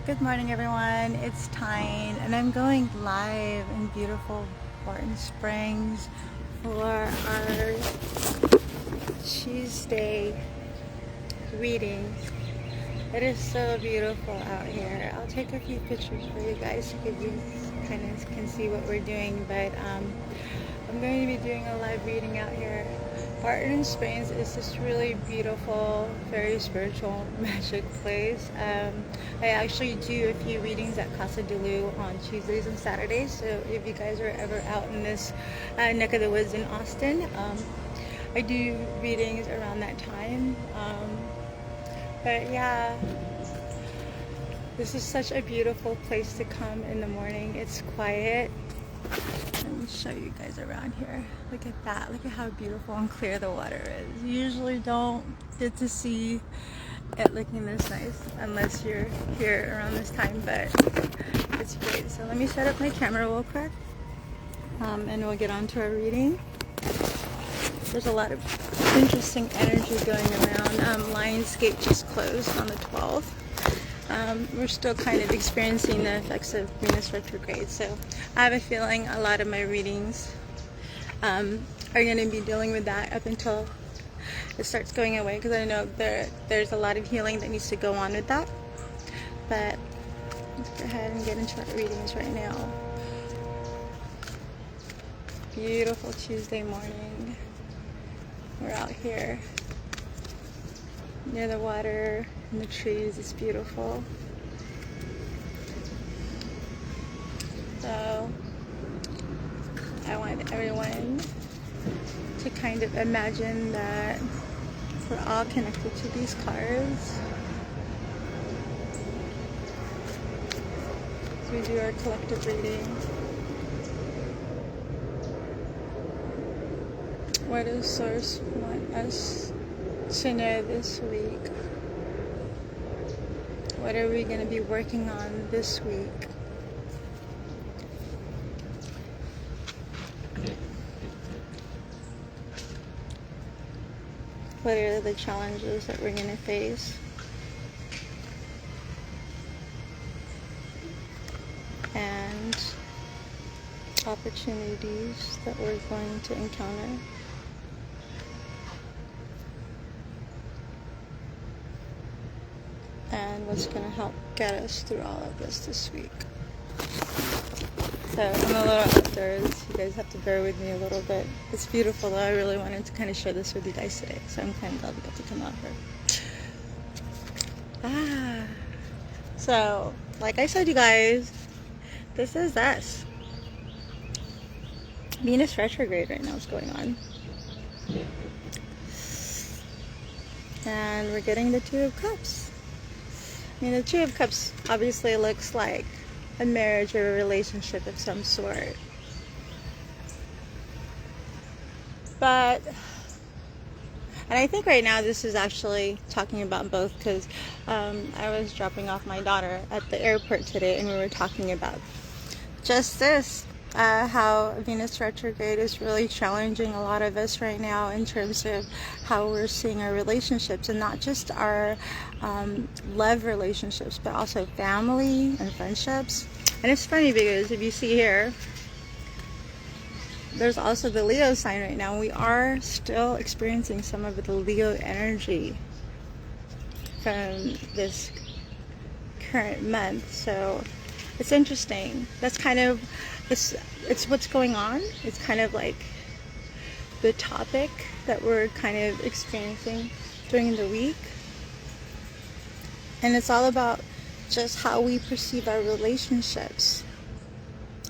Good morning, everyone. It's Tyne, and I'm going live in beautiful Barton Springs for our Tuesday reading. It is so beautiful out here. I'll take a few pictures for you guys so you kind of can see what we're doing, but I'm going to be doing a live reading out here. Barton Springs is this really beautiful, very spiritual, magic place. I actually do a few readings at Casa de Lu on Tuesdays and Saturdays, so if you guys are ever out in this neck of the woods in Austin, I do readings around that time. But yeah, this is such a beautiful place to come in the morning. It's quiet. Let me show you guys around here. Look at that. Look at how beautiful and clear the water is. You usually don't get to see it looking this nice unless you're here around this time, but it's great. So let me set up my camera real quick, and we'll get on to our reading. There's a lot of interesting energy going around. Lionsgate just closed on the 12th. We're still kind of experiencing the effects of Venus retrograde, so I have a feeling a lot of my readings are going to be dealing with that up until it starts going away, because I know there's a lot of healing that needs to go on with that. But let's go ahead and get into our readings right now. Beautiful Tuesday morning. We're out here near the water and the trees. It's beautiful. So I want everyone to kind of imagine that we're all connected to these cards as we do our collective reading. What does Source want us to know this week? What are we going to be working on this week? What are the challenges that we're going to face? And opportunities that we're going to encounter. And what's going to help get us through all of this week. So I'm a little outdoors. You guys have to bear with me a little bit. It's beautiful though. I really wanted to kind of share this with you guys today, so I'm kind of glad we got to come out here. So like I said, you guys, this is us. Venus retrograde right now is going on. And we're getting the Two of Cups. I mean, the Two of Cups obviously looks like a marriage or a relationship of some sort. But, and I think right now this is actually talking about both, because I was dropping off my daughter at the airport today and we were talking about just this. How Venus retrograde is really challenging a lot of us right now in terms of how we're seeing our relationships, and not just our love relationships, but also family and friendships. And it's funny because if you see here, there's also the Leo sign right now. We are still experiencing some of the Leo energy from this current month, so it's interesting. That's kind of it's what's going on. It's kind of like the topic that we're kind of experiencing during the week. And it's all about just how we perceive our relationships.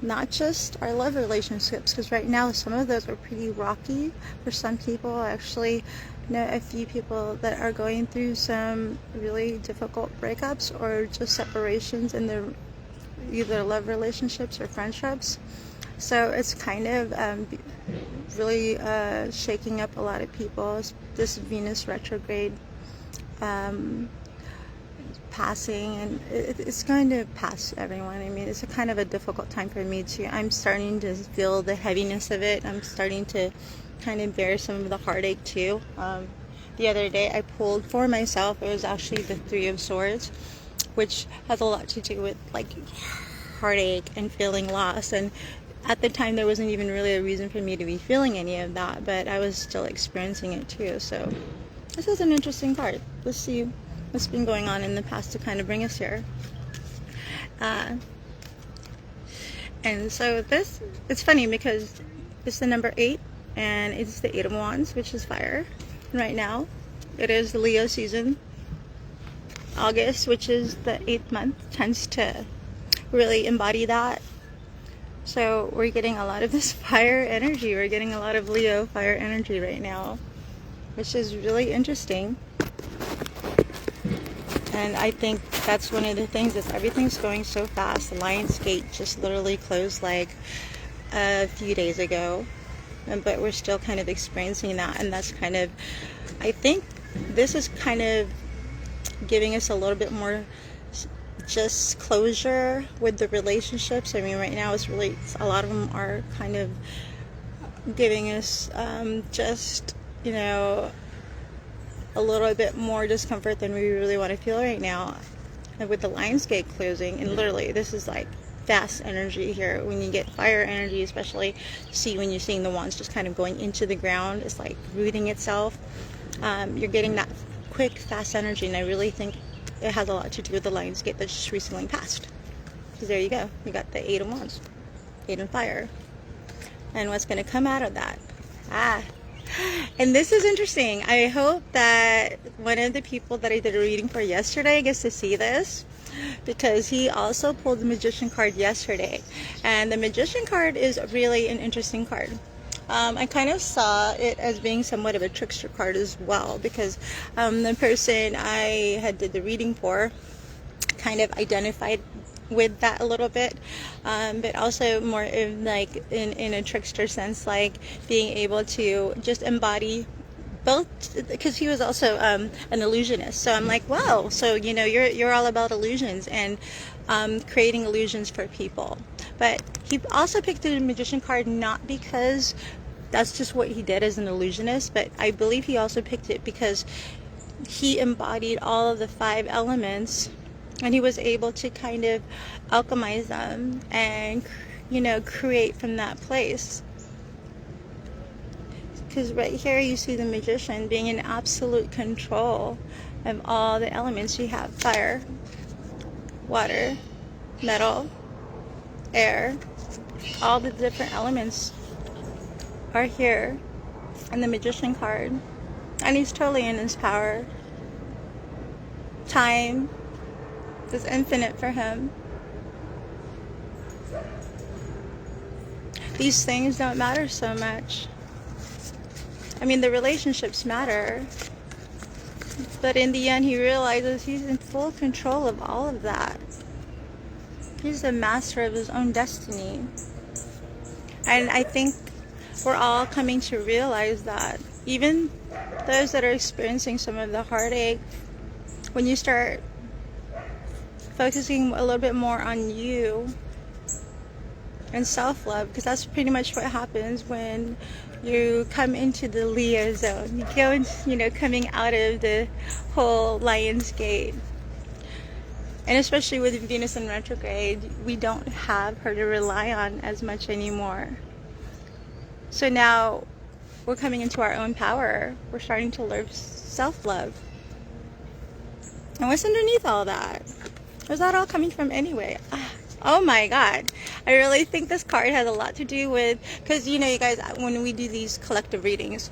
Not just our love relationships, because right now some of those are pretty rocky for some people. I actually know a few people that are going through some really difficult breakups or just separations in their either love relationships or friendships. So it's kind of really shaking up a lot of people. This Venus retrograde passing, and it's going to pass everyone. I mean, it's a kind of a difficult time for me too. I'm starting to feel the heaviness of it. I'm starting to kind of bear some of the heartache too. The other day I pulled for myself, it was actually the Three of Swords. which has a lot to do with like heartache and feeling lost. And at the time there wasn't even really a reason for me to be feeling any of that, but I was still experiencing it too. So this is an interesting card. Let's see what's been going on in the past to kind of bring us here. And so this, it's funny because it's the number 8 and it's the 8 of Wands, which is fire. And right now it is the Leo season. August, which is the 8th month, tends to really embody that. So we're getting a lot of this fire energy. We're getting a lot of Leo fire energy right now, which is really interesting. And I think that's one of the things, is everything's going so fast. The Lion's Gate just literally closed like a few days ago, but we're still kind of experiencing that. And that's kind of, I think this is kind of giving us a little bit more just closure with the relationships. I mean, right now it's really, a lot of them are kind of giving us just, you know, a little bit more discomfort than we really want to feel right now. And with the Lion's Gate closing, and literally this is like fast energy here. When you get fire energy, especially, see when you're seeing the wands just kind of going into the ground, it's like rooting itself. You're getting that quick, fast energy, and I really think it has a lot to do with the Lion's Gate that just recently passed. Because there you go, you got the 8 of Wands, 8 of fire, and what's going to come out of that. And this is interesting. I hope that one of the people that I did a reading for yesterday gets to see this, because he also pulled the Magician card yesterday, and the Magician card is really an interesting card. I kind of saw it as being somewhat of a trickster card as well, because the person I had did the reading for kind of identified with that a little bit, but also more in like in a trickster sense, like being able to just embody both, because he was also an illusionist. So I'm like, wow, so you know, you're all about illusions and creating illusions for people. But he also picked the Magician card not because that's just what he did as an illusionist, but I believe he also picked it because he embodied all of the 5 elements, and he was able to kind of alchemize them and, you know, create from that place. Because right here you see the Magician being in absolute control of all the elements. You have fire, water, metal, air, all the different elements are here in the Magician card, and he's totally in his power. Time is infinite for him. These things don't matter so much. I mean, the relationships matter, but in the end he realizes he's in full control of all of that. He's the master of his own destiny. And I think we're all coming to realize that, even those that are experiencing some of the heartache, when you start focusing a little bit more on you and self-love, because that's pretty much what happens when you come into the Leo zone. You go into, you know, coming out of the whole Lion's Gate. And especially with Venus in retrograde, we don't have her to rely on as much anymore. So now we're coming into our own power. We're starting to learn self-love. And what's underneath all that? Where's that all coming from anyway? Oh my God. I really think this card has a lot to do with, because, you know, you guys, when we do these collective readings,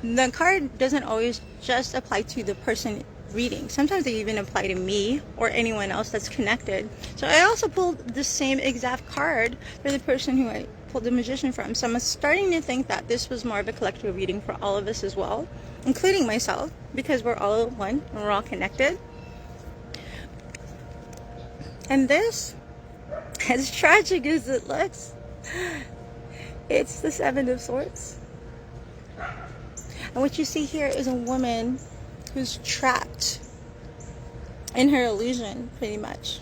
the card doesn't always just apply to the person reading. Sometimes they even apply to me or anyone else that's connected. So I also pulled the same exact card for the person who I pulled the Magician from. So I'm starting to think that this was more of a collective reading for all of us as well, including myself, because we're all one and we're all connected. And this, as tragic as it looks, it's the 7 of Swords. And what you see here is a woman who's trapped in her illusion, pretty much.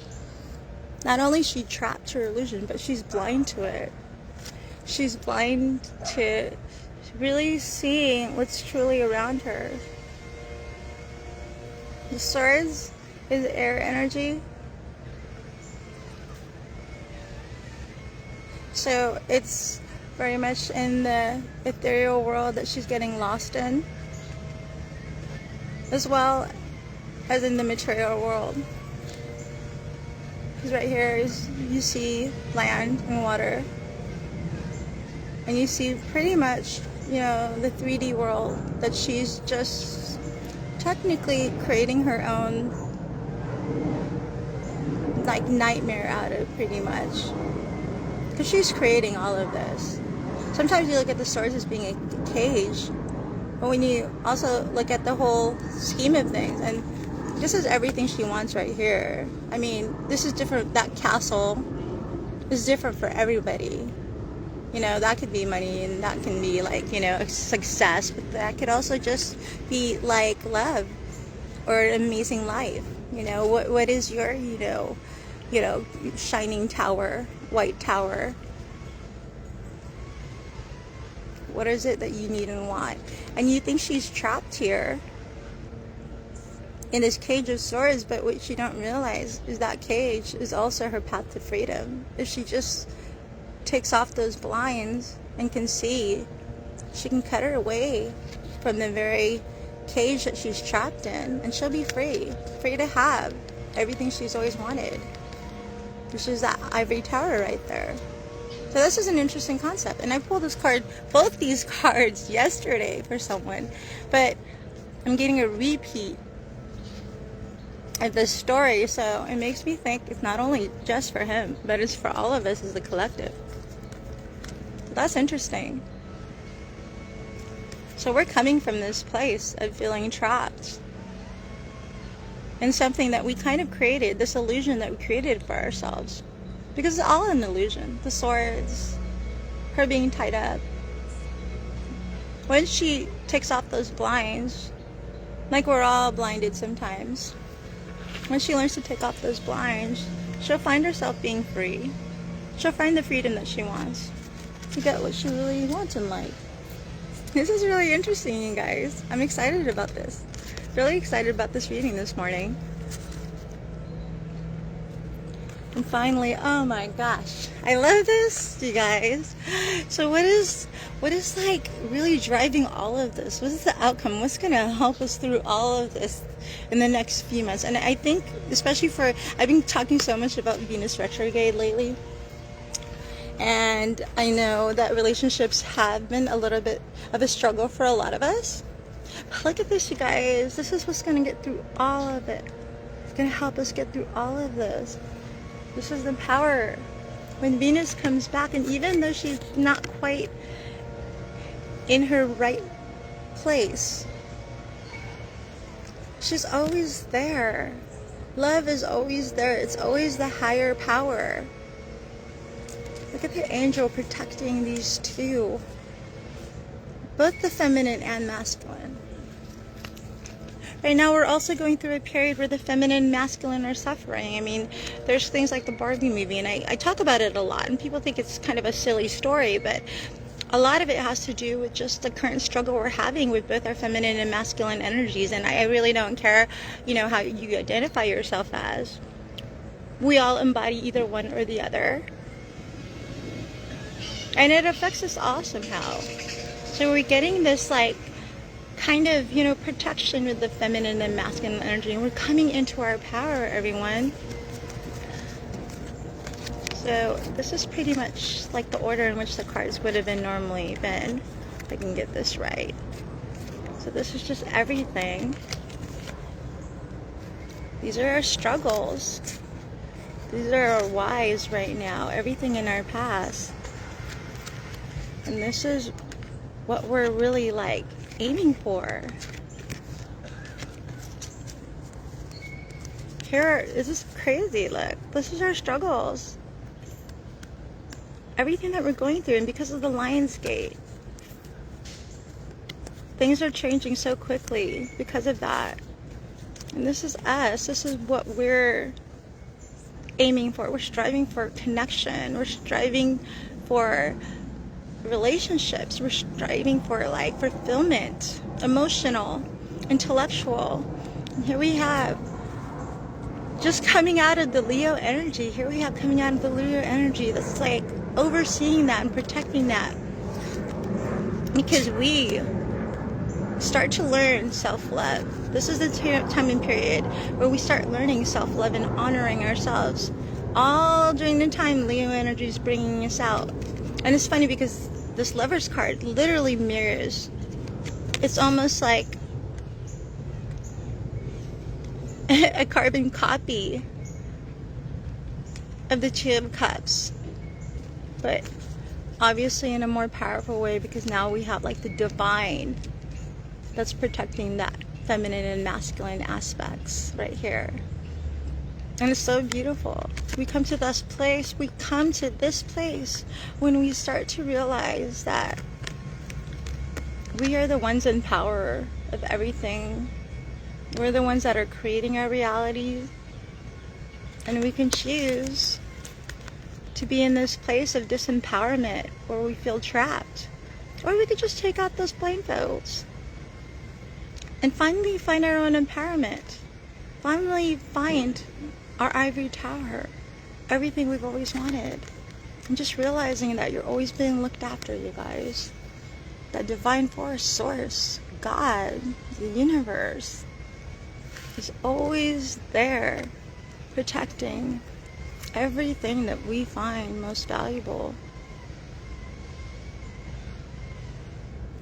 Not only is she trapped to her illusion, but she's blind to it. She's blind to really seeing what's truly around her. The Swords is air energy. So it's very much in the ethereal world that she's getting lost in, as well as in the material world. Because right here is, you see land and water, and you see pretty much, you know, the 3D world that she's just technically creating her own like nightmare out of, pretty much, because she's creating all of this. Sometimes you look at the swords as being a cage, but when you also look at the whole scheme of things, and this is everything she wants right here. I mean, this is different. That castle is different for everybody. You know, that could be money, and that can be like, you know, success, but that could also just be like love or an amazing life. You know, what is your, you know, shining tower, white tower? What is it that you need and want? And you think she's trapped here in this cage of swords, but what you don't realize is that cage is also her path to freedom. If she just takes off those blinds and can see, she can cut her away from the very cage that she's trapped in, and she'll be free to have everything she's always wanted, which is that ivory tower right there. So this is an interesting concept, and I pulled this card, both these cards, yesterday for someone, but I'm getting a repeat of this story, so it makes me think it's not only just for him, but it's for all of us as the collective. So that's interesting. So we're coming from this place of feeling trapped in something that we kind of created, this illusion that we created for ourselves. Because it's all an illusion. The swords, her being tied up. When she takes off those blinds, like we're all blinded sometimes, when she learns to take off those blinds, she'll find herself being free. She'll find the freedom that she wants to get what she really wants in life. This is really interesting, you guys. I'm excited about this. Really excited about this reading this morning. And finally, oh my gosh, I love this, you guys. So what is like really driving all of this? What is the outcome? What's going to help us through all of this in the next few months? And I think, especially I've been talking so much about Venus retrograde lately. And I know that relationships have been a little bit of a struggle for a lot of us. But look at this, you guys. This is what's going to get through all of it. It's going to help us get through all of this. This is the power. When Venus comes back, and even though she's not quite in her right place, she's always there. Love is always there. It's always the higher power. Look at the angel protecting these two, both the feminine and masculine. Right now we're also going through a period where the feminine and masculine are suffering. I mean, there's things like the Barbie movie, and I talk about it a lot, and people think it's kind of a silly story, but a lot of it has to do with just the current struggle we're having with both our feminine and masculine energies. And I really don't care, you know, how you identify yourself as. We all embody either one or the other. And it affects us all somehow. So we're getting this like kind of, you know, protection with the feminine and masculine energy, and we're coming into our power, everyone. So this is pretty much like the order in which the cards would have been normally been, if I can get this right. So this is just everything. These are our struggles. These are our whys right now, everything in our past. And this is what we're really like aiming for. This is crazy. Look, this is our struggles, everything that we're going through. And because of the Lion's Gate, things are changing so quickly because of that. And this is us. This is what we're aiming for. We're striving for connection. We're striving for relationships. We're striving for like fulfillment, emotional, intellectual. And here we have just coming out of the Leo energy. Here we have coming out of the Leo energy that's like overseeing that and protecting that. Because we start to learn self-love. This is the time and period where we start learning self-love and honoring ourselves. All during the time Leo energy is bringing us out. And it's funny because this Lover's card literally mirrors. It's almost like a carbon copy of the Two of Cups, but obviously in a more powerful way, because now we have like the divine that's protecting that feminine and masculine aspects right here. And it's so beautiful. We come to this place when we start to realize that we are the ones in power of everything. We're the ones that are creating our reality, and we can choose to be in this place of disempowerment where we feel trapped, or we could just take out those blindfolds and finally find our own empowerment, finally find our ivory tower, everything we've always wanted, and just realizing that you're always being looked after, you guys. That divine force, source, God, the universe is always there protecting everything that we find most valuable.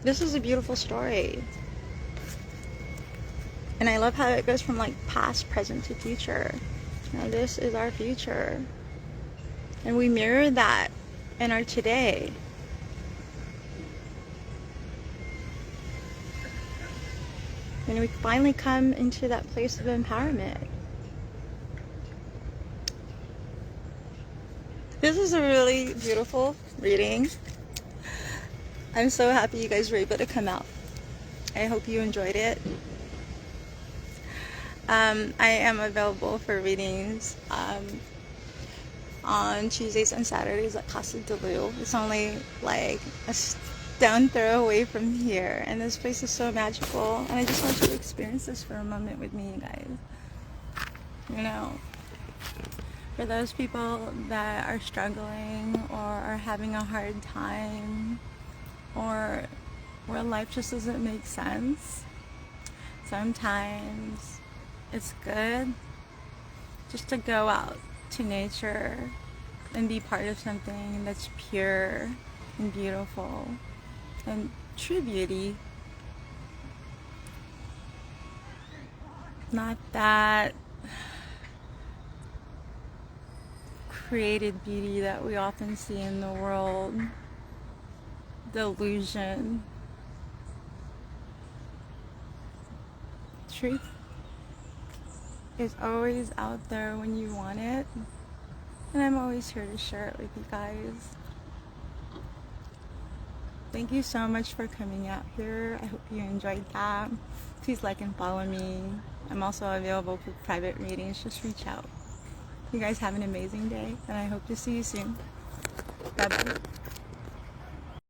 This is a beautiful story. And I love how it goes from like past, present to future. Now this is our future. And we mirror that in our today. And we finally come into that place of empowerment. This is a really beautiful reading. I'm so happy you guys were able to come out. I hope you enjoyed it. I am available for readings on Tuesdays and Saturdays at Casa de Lu. It's only like a stone throw away from here, and this place is so magical, and I just want you to experience this for a moment with me, you guys. You know, for those people that are struggling or are having a hard time, or where life just doesn't make sense, sometimes it's good just to go out to nature and be part of something that's pure and beautiful and true beauty. Not that created beauty that we often see in the world. The illusion. Truth is always out there when you want it, and I'm always here to share it with you guys. Thank you so much for coming out here. I hope you enjoyed that. Please like and follow me. I'm also available for private readings. Just reach out. You guys have an amazing day, and I hope to see you soon. Bye bye.